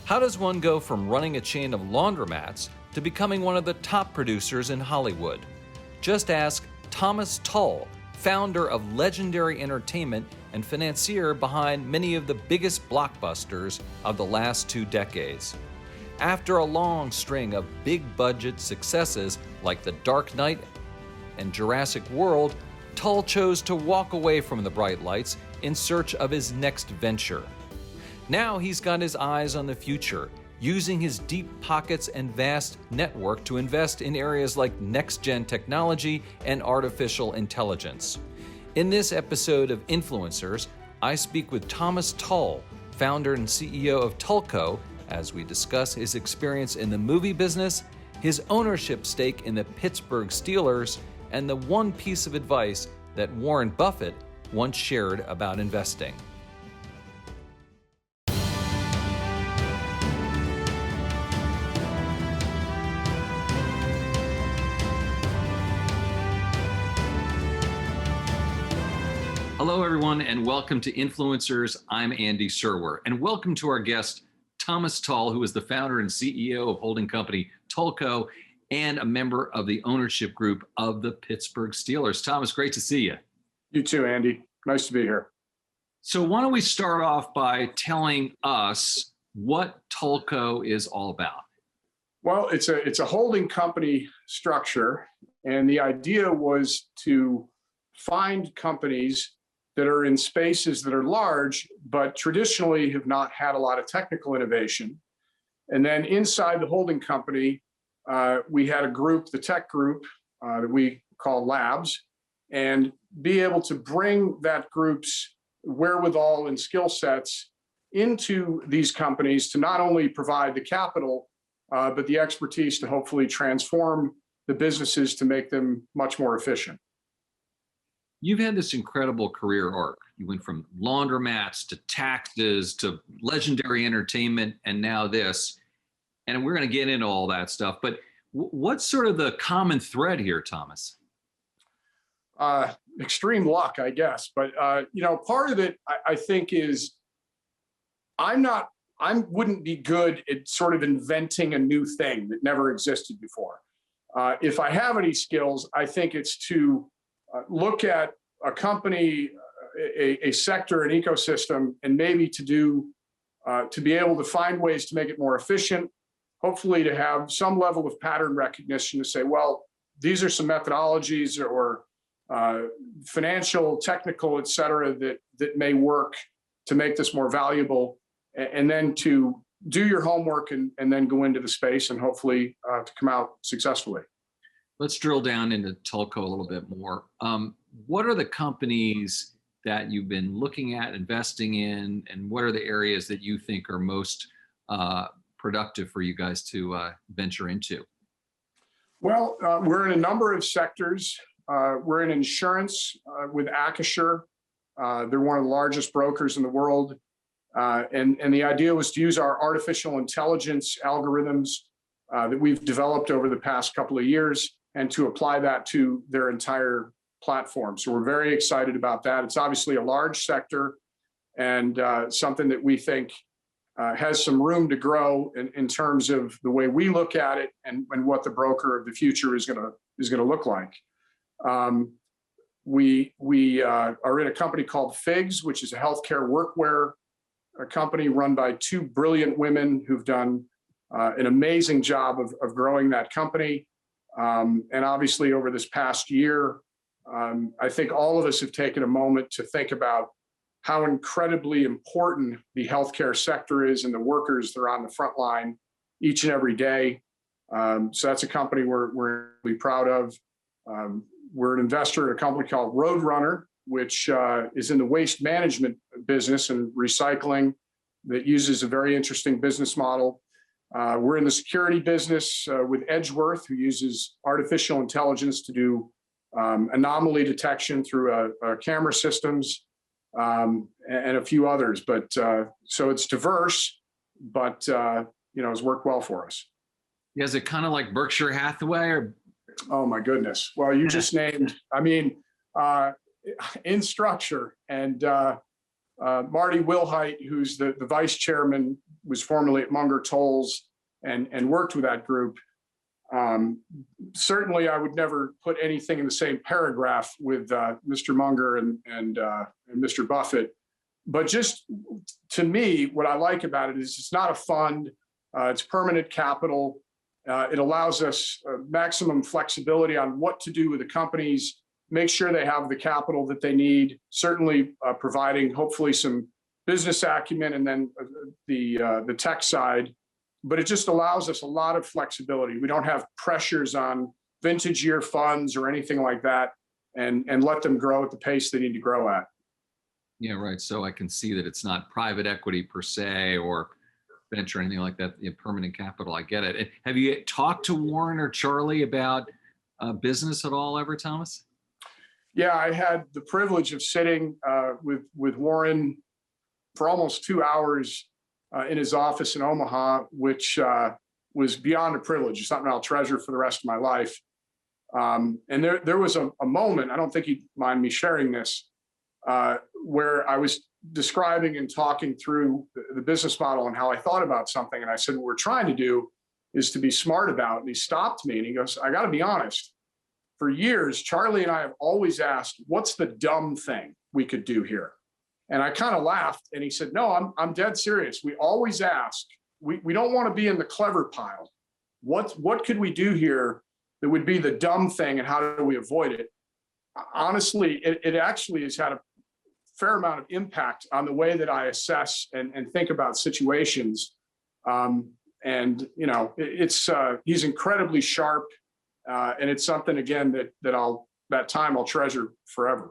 How does one go from running a chain of laundromats to becoming one of the top producers in Hollywood? Just ask Thomas Tull, founder of Legendary Entertainment and financier behind many of the biggest blockbusters of the last 2 decades. After a long string of big-budget successes like The Dark Knight and Jurassic World, Tull chose to walk away from the bright lights in search of his next venture. Now he's got his eyes on the future, using his deep pockets and vast network to invest in areas like next-gen technology and artificial intelligence. In this episode of Influencers, I speak with Thomas Tull, founder and CEO of Tulco, as we discuss his experience in the movie business, his ownership stake in the Pittsburgh Steelers, and the one piece of advice that Warren Buffett once shared about investing. Hello, everyone, and welcome to Influencers. I'm Andy Serwer, and welcome to our guest, Thomas Tull, who is the founder and CEO of holding company Tulco and a member of the ownership group of the Pittsburgh Steelers. Thomas, great to see you. You too, Andy. Nice to be here. So why don't we start off by telling us what Tulco is all about? Well, it's a holding company structure, and the idea was to find companies that are in spaces that are large, but traditionally have not had a lot of technical innovation. And then inside the holding company, we had a group, the tech group, that we call labs, and be able to bring that group's wherewithal and skill sets into these companies to not only provide the capital, but the expertise to hopefully transform the businesses to make them much more efficient. You've had this incredible career arc. You went from laundromats to taxes to Legendary Entertainment and now this. And we're going to get into all that stuff. But what's sort of the common thread here, Thomas? Extreme luck, I guess. But, part of it, I think, is I wouldn't be good at sort of inventing a new thing that never existed before. If I have any skills, I think it's to look at a company, a sector, an ecosystem, and maybe to be able to find ways to make it more efficient, hopefully to have some level of pattern recognition to say, well, these are some methodologies or financial, technical, et cetera, that may work to make this more valuable, and then to do your homework and then go into the space and hopefully to come out successfully. Let's drill down into Tulco a little bit more. What are the companies that you've been looking at, investing in, and what are the areas that you think are most productive for you guys to venture into? Well, we're in a number of sectors. We're in insurance with Acrisure. They're one of the largest brokers in the world. And the idea was to use our artificial intelligence algorithms that we've developed over the past couple of years and to apply that to their entire platform. So we're very excited about that. It's obviously a large sector and something that we think has some room to grow in terms of the way we look at it and what the broker of the future is going to look like. We are in a company called FIGS, which is a healthcare workwear company run by 2 brilliant women who've done an amazing job of growing that company. And obviously over this past year, I think all of us have taken a moment to think about how incredibly important the healthcare sector is and the workers that are on the front line each and every day. So that's a company we're really proud of. We're an investor in a company called Roadrunner, which is in the waste management business and recycling that uses a very interesting business model. We're in the security business with Edgeworth, who uses artificial intelligence to do anomaly detection through camera systems and a few others. But so it's diverse, but it's worked well for us. Yeah, is it kind of like Berkshire Hathaway or? Oh my goodness! Well, you just named. In structure and Marty Wilhite, who's the vice chairman, was formerly at Munger Tolles and worked with that group. Certainly, I would never put anything in the same paragraph with Mr. Munger and Mr. Buffett. But just to me, what I like about it is it's not a fund. It's permanent capital. It allows us maximum flexibility on what to do with the companies, make sure they have the capital that they need, certainly providing hopefully some business acumen and then the tech side. But it just allows us a lot of flexibility. We don't have pressures on vintage year funds or anything like that, and let them grow at the pace they need to grow at. Yeah, right. So I can see that it's not private equity per se or venture or anything like that. Permanent capital. I get it. Have you talked to Warren or Charlie about business at all ever, Thomas? Yeah, I had the privilege of sitting with Warren for almost 2 hours in his office in Omaha, which was beyond a privilege. It's something I'll treasure for the rest of my life. And there was a moment, I don't think he'd mind me sharing this, where I was describing and talking through the business model and how I thought about something. And I said, what we're trying to do is to be smart about. And he stopped me and he goes, I got to be honest. For years, Charlie and I have always asked, what's the dumb thing we could do here? And I kind of laughed and he said, no, I'm dead serious. We always ask, we don't want to be in the clever pile. What could we do here that would be the dumb thing and how do we avoid it? Honestly, it actually has had a fair amount of impact on the way that I assess and think about situations. And, you know, he's incredibly sharp. And it's something, again, that time I'll treasure forever.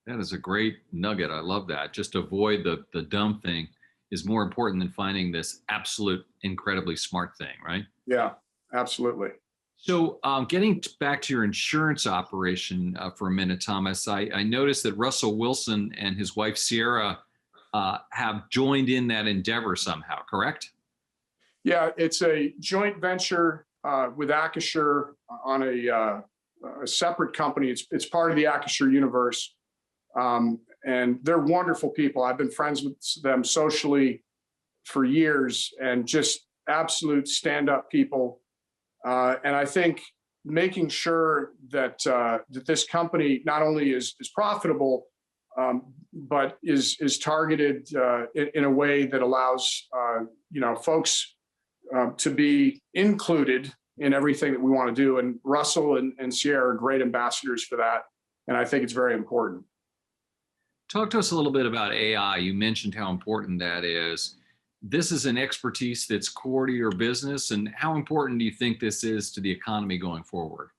That is a great nugget. I love that. Just avoid the dumb thing is more important than finding this absolute incredibly smart thing, right? Yeah, absolutely. So getting back to your insurance operation for a minute, Thomas, I noticed that Russell Wilson and his wife, Sierra, have joined in that endeavor somehow, correct? Yeah, it's a joint venture with Acrisure on a separate company. It's part of the Acrisure universe. And they're wonderful people. I've been friends with them socially for years and just absolute stand-up people. And I think making sure that this company not only is profitable, but is targeted in a way that allows folks to be included in everything that we want to do. And Russell and Sierra are great ambassadors for that. And I think it's very important. Talk to us a little bit about AI. You mentioned how important that is. This is an expertise that's core to your business. And how important do you think this is to the economy going forward?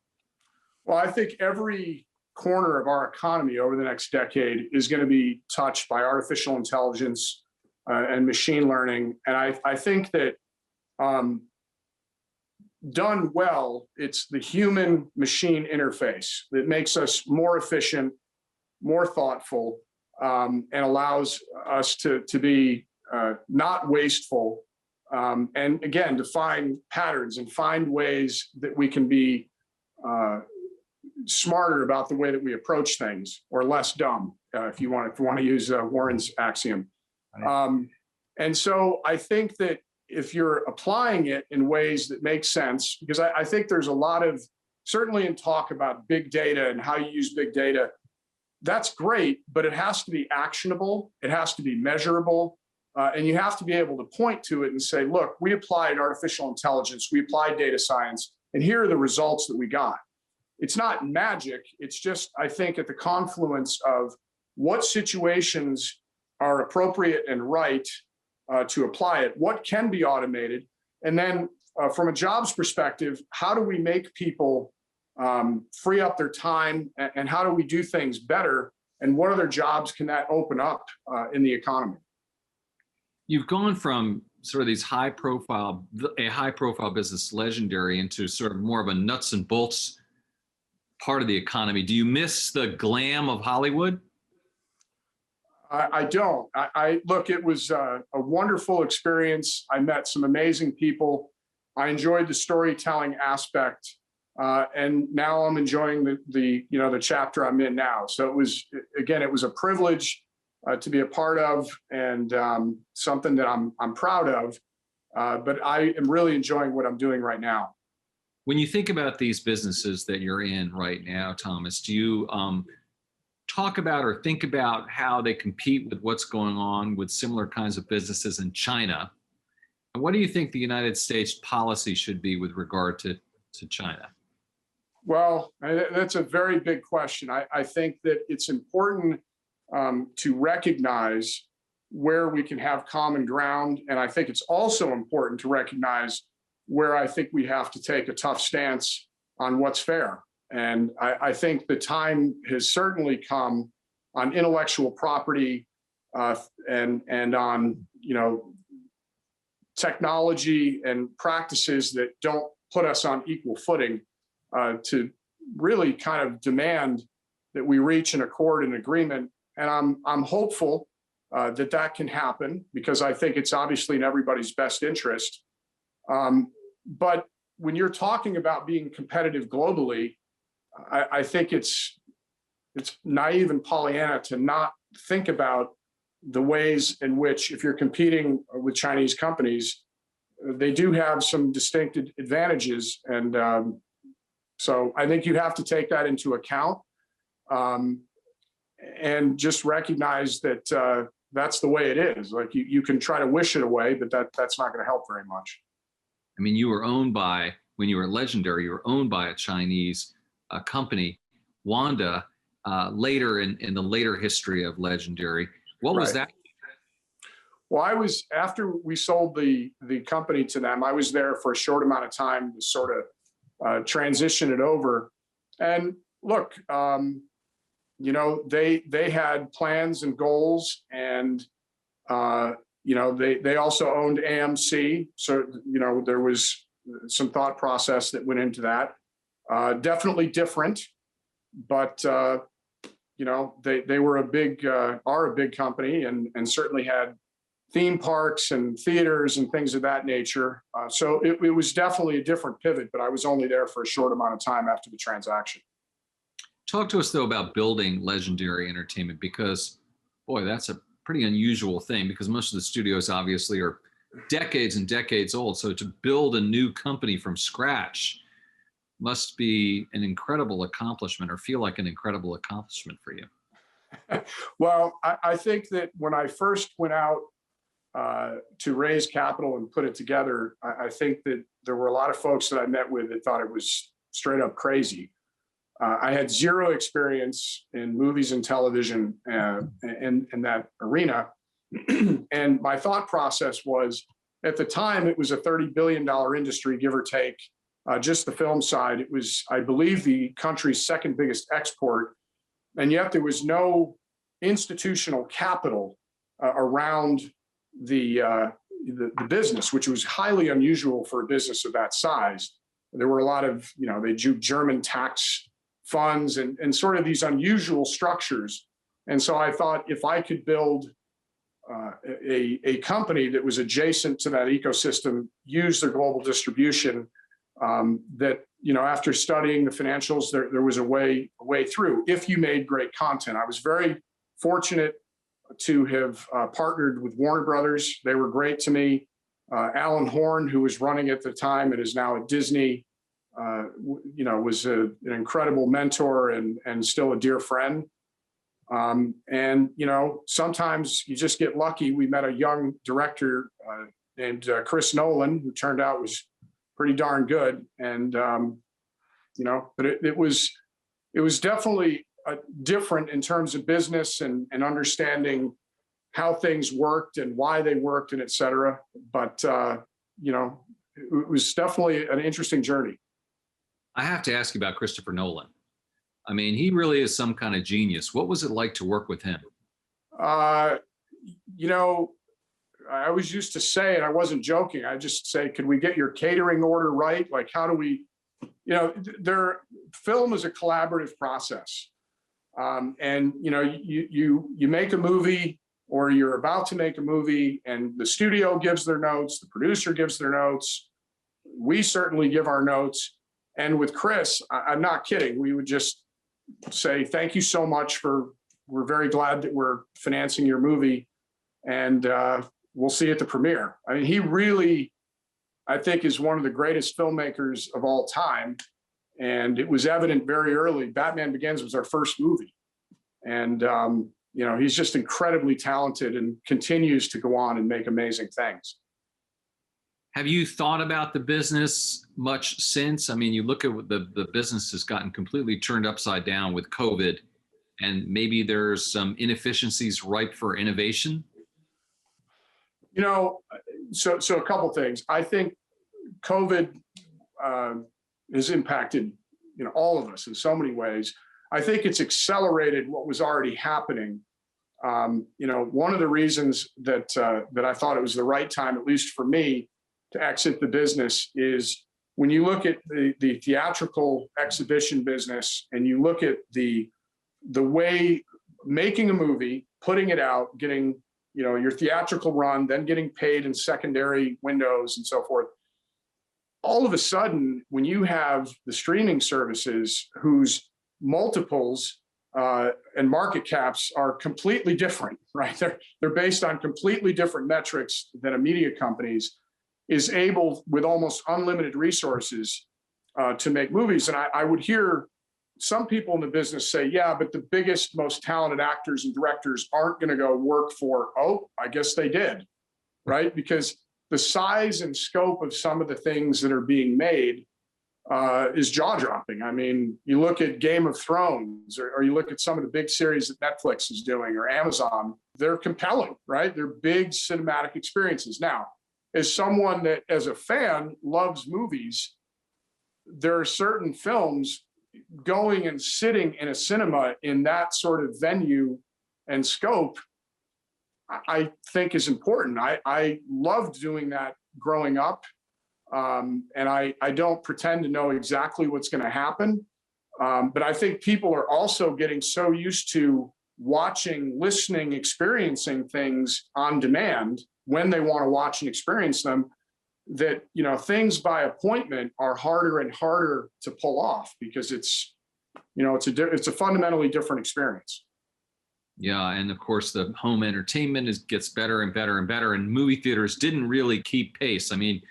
Well, I think every corner of our economy over the next decade is going to be touched by artificial intelligence and machine learning. And I think that done well, it's the human machine interface that makes us more efficient, more thoughtful, and allows us to be not wasteful. And again, to find patterns and find ways that we can be smarter about the way that we approach things, or less dumb, if you want to use Warren's axiom. And so I think that if you're applying it in ways that make sense, because I think there's a lot of, certainly in talk about big data and how you use big data, that's great, but it has to be actionable. It has to be measurable. And you have to be able to point to it and say, look, we applied artificial intelligence, we applied data science, and here are the results that we got. It's not magic. It's just, I think, at the confluence of what situations are appropriate and right to apply it, what can be automated, and then from a jobs perspective, how do we make people free up their time, and how do we do things better, and what other jobs can that open up in the economy? You've gone from sort of a high profile business legendary into sort of more of a nuts and bolts part of the economy. Do you miss the glam of Hollywood? I don't. I look, it was a wonderful experience. I met some amazing people. I enjoyed the storytelling aspect. And now I'm enjoying the chapter I'm in now. So it was a privilege to be a part of, and something that I'm proud of. But I am really enjoying what I'm doing right now. When you think about these businesses that you're in right now, Thomas, do you talk about or think about how they compete with what's going on with similar kinds of businesses in China? And what do you think the United States policy should be with regard to China? Well, that's a very big question. I think that it's important to recognize where we can have common ground. And I think it's also important to recognize where I think we have to take a tough stance on what's fair. And I think the time has certainly come on intellectual property and on, technology and practices that don't put us on equal footing, to really kind of demand that we reach an accord and agreement. And I'm hopeful that can happen, because I think it's obviously in everybody's best interest. But when you're talking about being competitive globally, I think it's naive and Pollyanna to not think about the ways in which, if you're competing with Chinese companies, they do have some distinct advantages. And so I think you have to take that into account, and just recognize that that's the way it is. Like you can try to wish it away, but that's not going to help very much. I mean, you were owned by, when you were legendary, you were owned by a Chinese company, Wanda, later in the later history of legendary. What was that? Well, after we sold the company to them, I was there for a short amount of time to sort of transition it over. And look, they had plans and goals, and they also owned AMC. So, there was some thought process that went into that. Definitely different, but they were are a big company, and certainly had theme parks and theaters and things of that nature. So it was definitely a different pivot, but I was only there for a short amount of time after the transaction. Talk to us, though, about building legendary entertainment, because, boy, that's a pretty unusual thing, because most of the studios obviously are decades and decades old. So to build a new company from scratch must be an incredible accomplishment, or feel like an incredible accomplishment for you. Well, I think that when I first went out to raise capital and put it together, I think that there were a lot of folks that I met with that thought it was straight up crazy. I had zero experience in movies and television in that arena. And my thought process was, at the time, it was a $30 billion industry, give or take. Just the film side, it was, I believe, the country's second biggest export. And yet there was no institutional capital around the business, which was highly unusual for a business of that size. There were a lot of, they drew German tax funds and sort of these unusual structures. And so I thought, if I could build a company that was adjacent to that ecosystem, use their global distribution, that, after studying the financials, there was a way through if you made great content. I was very fortunate to have partnered with Warner Brothers. They were great to me. Alan Horn, who was running at the time and is now at Disney, was an incredible mentor and still a dear friend. And sometimes you just get lucky. We met a young director named Chris Nolan, who turned out was pretty darn good. And but it was definitely different in terms of business and understanding how things worked and why they worked, and et cetera. But it was definitely an interesting journey. I have to ask you about Christopher Nolan. I mean, he really is some kind of genius. What was it like to work with him? I always used to say, and I wasn't joking, I just say, could we get your catering order right? Like, how do we, film is a collaborative process. And, you make a movie, or you're about to make a movie, and the studio gives their notes, the producer gives their notes. We certainly give our notes. And with Chris, I'm not kidding. We would just say, thank you so much for we're very glad that we're financing your movie, and we'll see you at the premiere. I mean, he really, I think, is one of the greatest filmmakers of all time. And it was evident very early. Batman Begins was our first movie. And, he's just incredibly talented and continues to go on and make amazing things. Have you thought about the business much since? I mean, you look at the business has gotten completely turned upside down with COVID, and maybe there's some inefficiencies ripe for innovation. So a couple things. I think COVID has impacted, all of us in so many ways. I think it's accelerated what was already happening. One of the reasons that I thought it was the right time, at least for me, to exit the business is when you look at the theatrical exhibition business and you look at the way making a movie, putting it out, getting your theatrical run, then getting paid in secondary windows and so forth. All of a sudden, when you have the streaming services whose multiples and market caps are completely different, right? They're based on completely different metrics than a media company's, is able, with almost unlimited resources, to make movies. And I would hear some people in the business say, yeah, but the biggest, most talented actors and directors aren't going to go work for, I guess they did, right? Because the size and scope of some of the things that are being made is jaw-dropping. I mean, you look at Game of Thrones, or you look at some of the big series that Netflix is doing, or Amazon, they're compelling, right? They're big cinematic experiences. Now, as someone that, as a fan, loves movies, there are certain films going and sitting in a cinema in that sort of venue and scope, I think is important. I loved doing that growing up. And I don't pretend to know exactly what's going to happen. But I think people are also getting so used to watching, listening, experiencing things on demand when they want to watch and experience them, that, things by appointment are harder and harder to pull off because it's a fundamentally different experience. Yeah, and of course the home entertainment gets better and better and better, and movie theaters didn't really keep pace. I mean,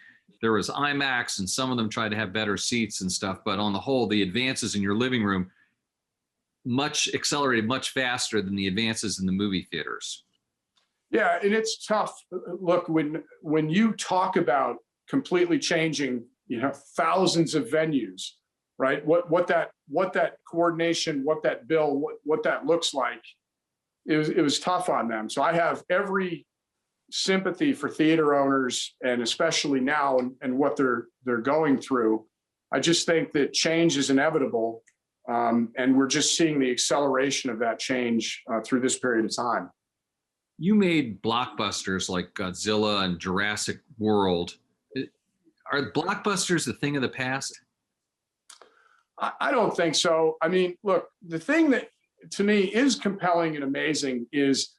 there was IMAX, and some of them tried to have better seats and stuff, but on the whole, the advances in your living room accelerated much faster than the advances in the movie theaters. Yeah, and it's tough. Look, when you talk about completely changing, thousands of venues, right? What that coordination, what that bill, what that looks like, it was tough on them. So I have every sympathy for theater owners, and especially now and what they're going through. I just think that change is inevitable, and we're just seeing the acceleration of that change through this period of time. You made blockbusters like Godzilla and Jurassic World. Are blockbusters a thing of the past? I don't think so. I mean, look, the thing that to me is compelling and amazing is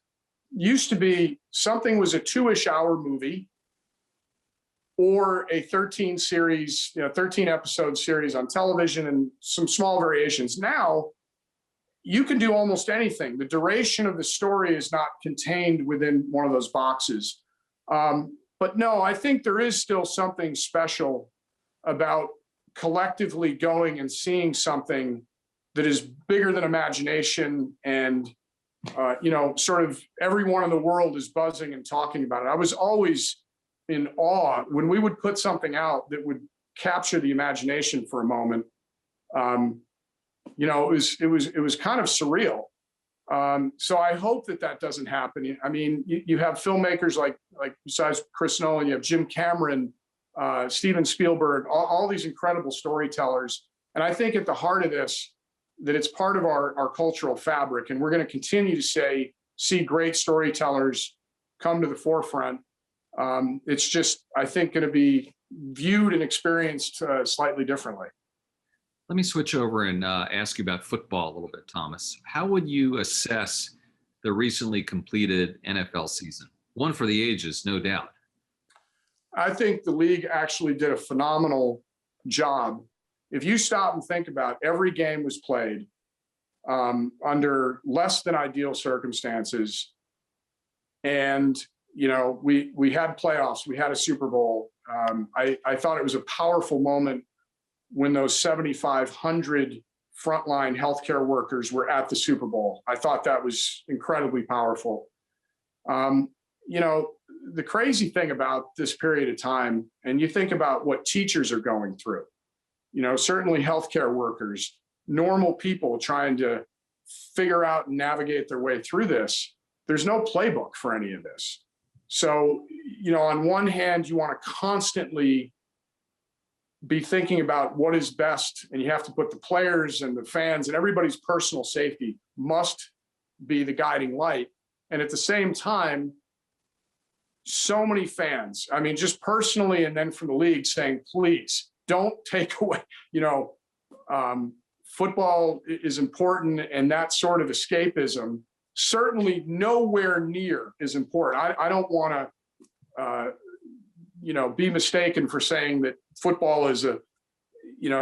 used to be something was a 2-ish hour movie or a 13 episode series on television and some small variations. Now, you can do almost anything. The duration of the story is not contained within one of those boxes. But no, I think there is still something special about collectively going and seeing something that is bigger than imagination, and sort of everyone in the world is buzzing and talking about it. I was always in awe when we would put something out that would capture the imagination for a moment. It was kind of surreal. So I hope that doesn't happen. I mean, you have filmmakers like besides Chris Nolan, you have Jim Cameron, Steven Spielberg, all these incredible storytellers. And I think at the heart of this, that it's part of our cultural fabric, and we're going to continue to see great storytellers come to the forefront. It's just, I think, going to be viewed and experienced slightly differently. Let me switch over and ask you about football a little bit, Thomas. How would you assess the recently completed NFL season? One for the ages, no doubt. I think the league actually did a phenomenal job. If you stop and think about it, every game was played. under less than ideal circumstances. And, we had playoffs, we had a Super Bowl. I thought it was a powerful moment when those 7,500 frontline healthcare workers were at the Super Bowl. I thought that was incredibly powerful. The crazy thing about this period of time, and you think about what teachers are going through, certainly healthcare workers, normal people trying to figure out and navigate their way through this. There's no playbook for any of this. So, on one hand, you want to constantly be thinking about what is best, and you have to put the players and the fans and everybody's personal safety must be the guiding light. And at the same time, so many fans, just personally, and then from the league saying, please don't take away, football is important, and that sort of escapism certainly nowhere near is important. I don't want to, be mistaken for saying that football is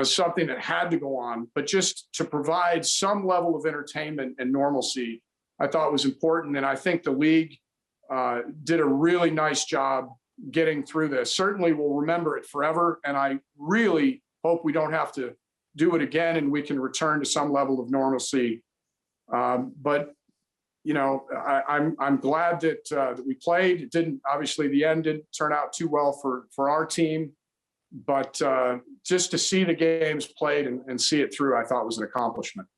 something that had to go on, but just to provide some level of entertainment and normalcy, I thought was important. And I think the league did a really nice job getting through this. Certainly we'll remember it forever. And I really hope we don't have to do it again and we can return to some level of normalcy. But I'm glad that we played. It didn't, obviously the end didn't turn out too well for our team, but just to see the games played and see it through, I thought was an accomplishment.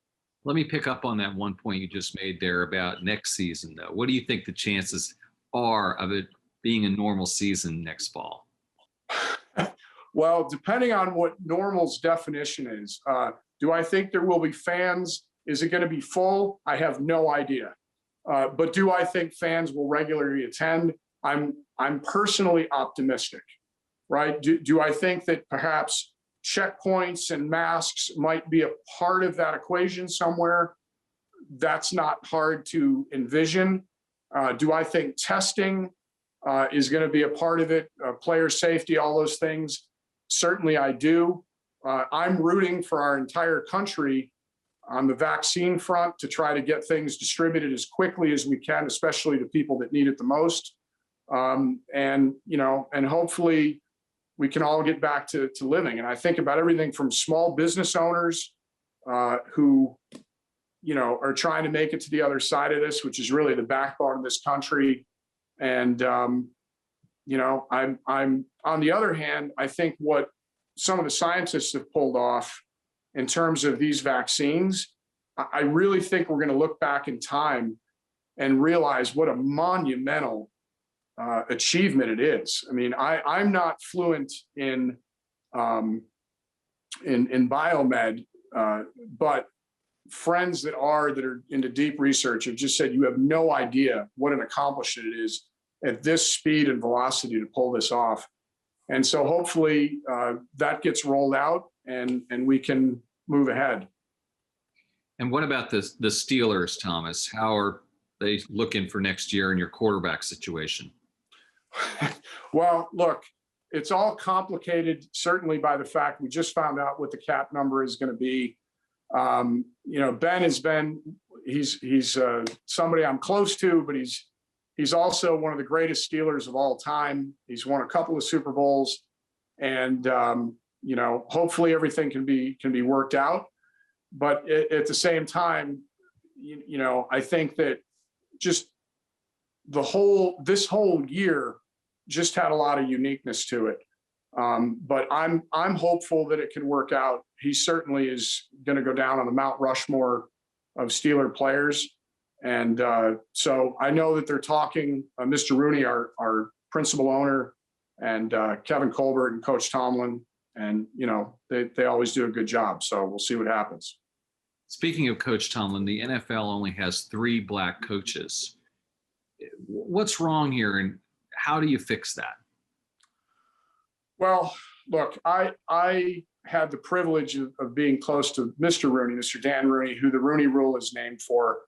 Let me pick up on that one point you just made there about next season, though. What do you think the chances are of it being a normal season next fall? Well, depending on what normal's definition is, do I think there will be fans? Is it going to be full? I have no idea. But do I think fans will regularly attend? I'm personally optimistic, right? Do I think that perhaps checkpoints and masks might be a part of that equation somewhere? That's not hard to envision. Do I think testing is going to be a part of it? Player safety, all those things? Certainly I do. I'm rooting for our entire country on the vaccine front to try to get things distributed as quickly as we can, especially to people that need it the most. And hopefully we can all get back to living. And I think about everything from small business owners who, are trying to make it to the other side of this, which is really the backbone of this country. And, I'm on the other hand, I think what some of the scientists have pulled off in terms of these vaccines, I really think we're going to look back in time and realize what a monumental achievement it is. I mean, I'm not fluent in biomed, but friends that are into deep research have just said you have no idea what an accomplishment it is at this speed and velocity to pull this off. And so hopefully that gets rolled out and we can move ahead. And what about the Steelers, Thomas? How are they looking for next year in your quarterback situation? Well, look, it's all complicated, certainly by the fact we just found out what the cap number is going to be. Ben has been, he's somebody I'm close to, but he's also one of the greatest Steelers of all time. He's won a couple of Super Bowls, and hopefully everything can be worked out. But at the same time, I think that just this whole year just had a lot of uniqueness to it. But I'm hopeful that it can work out. He certainly is going to go down on the Mount Rushmore of Steeler players. And so I know that they're talking, Mr. Rooney, our principal owner, and Kevin Colbert and Coach Tomlin, and they always do a good job. So we'll see what happens. Speaking of Coach Tomlin, the NFL only has 3 black coaches. What's wrong here, and how do you fix that? Well, look, I had the privilege of being close to Mr. Rooney, Mr. Dan Rooney, who the Rooney Rule is named for.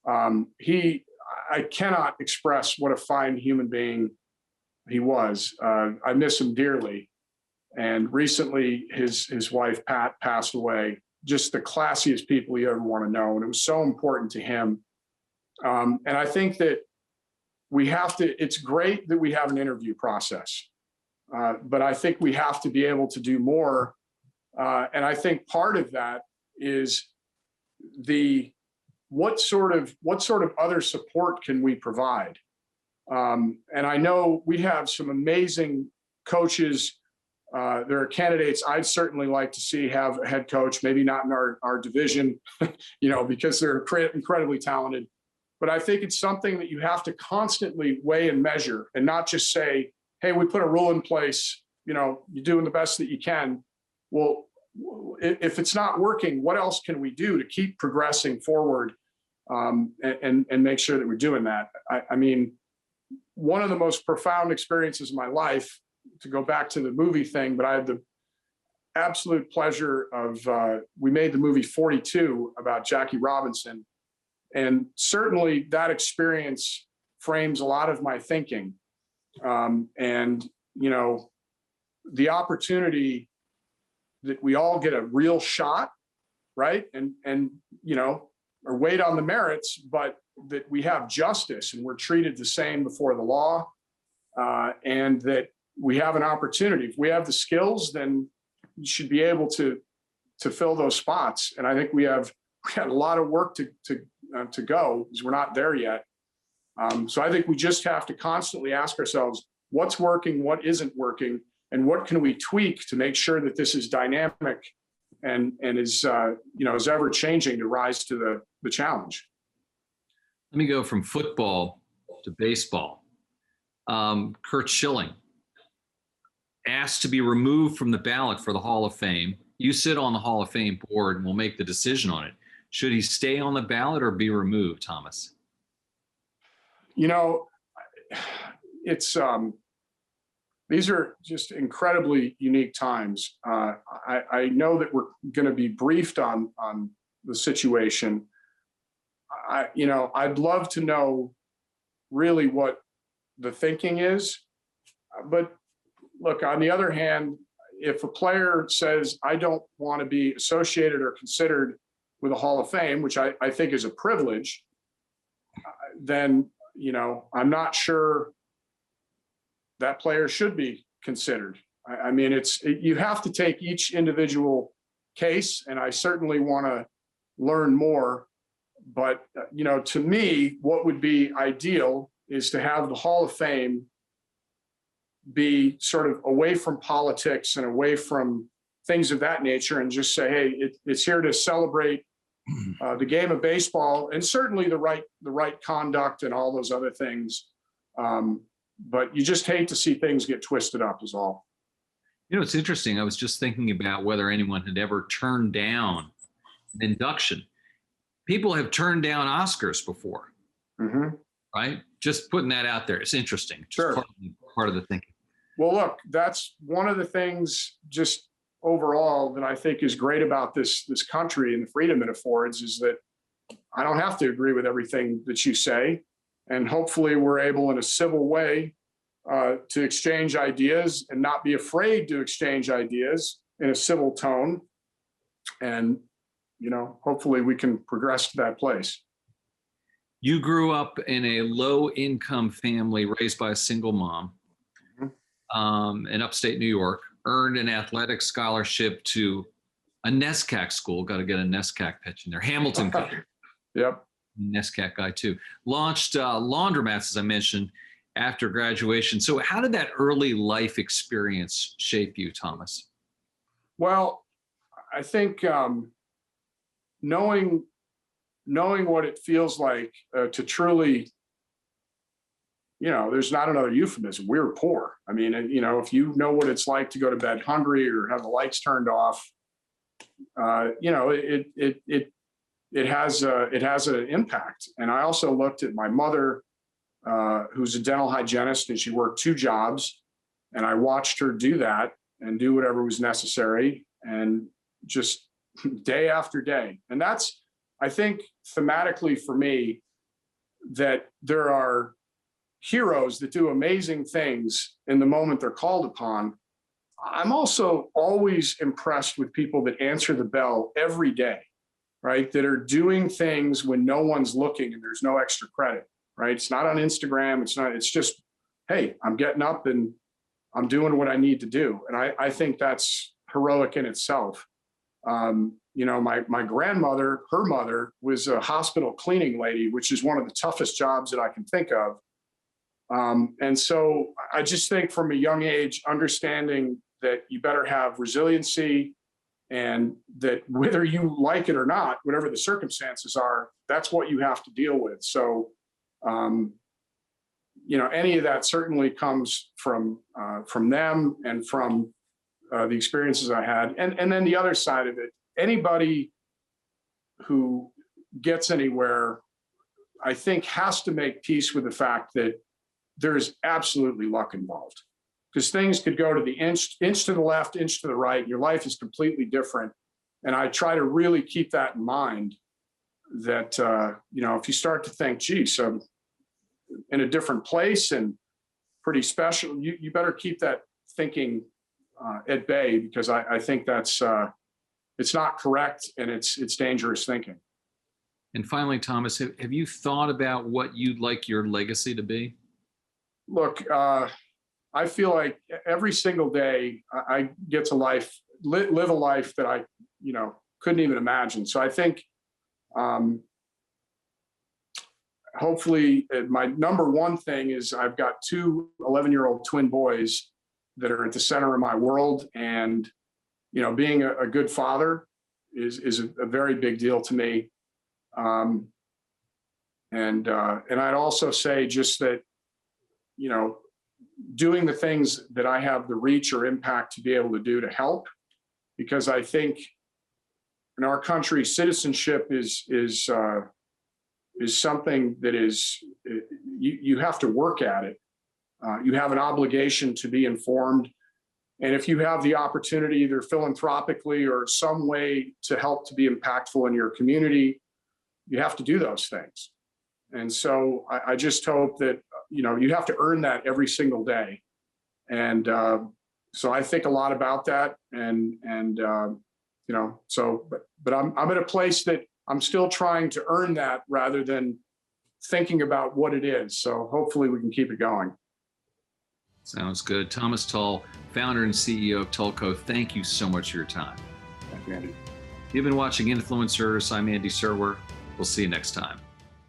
I cannot express what a fine human being he was. I miss him dearly. And recently his wife, Pat, passed away. just the classiest people you ever want to know. And it was so important to him. And I think that it's great that we have an interview process, but I think we have to be able to do more. And I think part of that is what sort of other support can we provide? And I know we have some amazing coaches. There are candidates I'd certainly like to see have a head coach, maybe not in our division, because they're incredibly talented. But I think it's something that you have to constantly weigh and measure, and not just say, hey, we put a rule in place, you're doing the best that you can. Well, if it's not working, what else can we do to keep progressing forward, and make sure that we're doing that? I mean, one of the most profound experiences of my life, to go back to the movie thing, but I had the absolute pleasure of, we made the movie 42 about Jackie Robinson. And certainly that experience frames a lot of my thinking. And, the opportunity that we all get a real shot, right? And or wait on the merits, but that we have justice and we're treated the same before the law, and that we have an opportunity. If we have the skills, then you should be able to fill those spots. And I think we had a lot of work to go, because we're not there yet. So I think we just have to constantly ask ourselves, what's working, what isn't working, and what can we tweak to make sure that this is dynamic and is is ever changing to rise to the challenge. Let me go from football to baseball. Curt Schilling asked to be removed from the ballot for the Hall of Fame. You sit on the Hall of Fame board and we'll make the decision on it. Should he stay on the ballot or be removed, Thomas? It's these are just incredibly unique times. I know that we're going to be briefed on the situation. I'd love to know really what the thinking is, but look, on the other hand, if a player says, I don't want to be associated or considered with a Hall of Fame, which I think is a privilege, then, I'm not sure that player should be considered. I mean, you have to take each individual case, and I certainly want to learn more. But, to me, what would be ideal is to have the Hall of Fame be sort of away from politics and away from things of that nature, and just say, hey, it's here to celebrate the game of baseball, and certainly the right conduct and all those other things. But you just hate to see things get twisted up, is all. It's interesting. I was just thinking about whether anyone had ever turned down an induction. People have turned down Oscars before, right? Just putting that out there. It's interesting. Sure. Part of the thinking. Well, look, that's one of the things just overall that I think is great about this country and the freedom it affords, is that I don't have to agree with everything that you say. And hopefully we're able, in a civil way, to exchange ideas and not be afraid to exchange ideas in a civil tone. And, hopefully we can progress to that place. You grew up in a low-income family raised by a single mom in upstate New York, earned an athletic scholarship to a NESCAC school. Got to get a NESCAC pitch in there. Hamilton. Yep. NESCAC guy too. Launched laundromats, as I mentioned, after graduation. So how did that early life experience shape you, Thomas? Well, I think knowing what it feels like to truly, there's not another euphemism. We were poor. I mean, if you know what it's like to go to bed hungry or have the lights turned off, it has an impact. And I also looked at my mother, who's a dental hygienist, and she worked 2 jobs, and I watched her do that and do whatever was necessary, and just day after day. And that's, I think, thematically for me, that there are heroes that do amazing things in the moment they're called upon. I'm also always impressed with people that answer the bell every day, right? That are doing things when no one's looking and there's no extra credit, right? It's not on Instagram. It's just, hey, I'm getting up and I'm doing what I need to do. And I think that's heroic in itself. My grandmother, her mother was a hospital cleaning lady, which is one of the toughest jobs that I can think of. And so I just think from a young age, understanding that you better have resiliency, and that whether you like it or not, whatever the circumstances are, that's what you have to deal with. So, any of that certainly comes from them and from the experiences I had. And then the other side of it, anybody who gets anywhere, I think, has to make peace with the fact that there's absolutely luck involved, because things could go to the inch to the left, inch to the right. Your life is completely different. And I try to really keep that in mind, that, if you start to think, geez, I'm in a different place and pretty special, you better keep that thinking at bay, because I think that's, it's not correct, and it's dangerous thinking. And finally, Thomas, have you thought about what you'd like your legacy to be? Look, I feel like every single day I get to live a life that I, couldn't even imagine. So I think, hopefully, my number one thing is I've got two 11-year-old twin boys that are at the center of my world. And, being a good father is a very big deal to me. And I'd also say just that, doing the things that I have the reach or impact to be able to do to help, because I think in our country, citizenship is something that is, you have to work at it. You have an obligation to be informed. And if you have the opportunity, either philanthropically or some way to help to be impactful in your community, you have to do those things. And so I just hope that, you have to earn that every single day. And so I think a lot about that. But I'm at a place that I'm still trying to earn that rather than thinking about what it is. So hopefully we can keep it going. Sounds good. Thomas Tull, founder and CEO of Tulco, thank you so much for your time. Thank you, Andy. You've been watching Influencers. I'm Andy Serwer. We'll see you next time.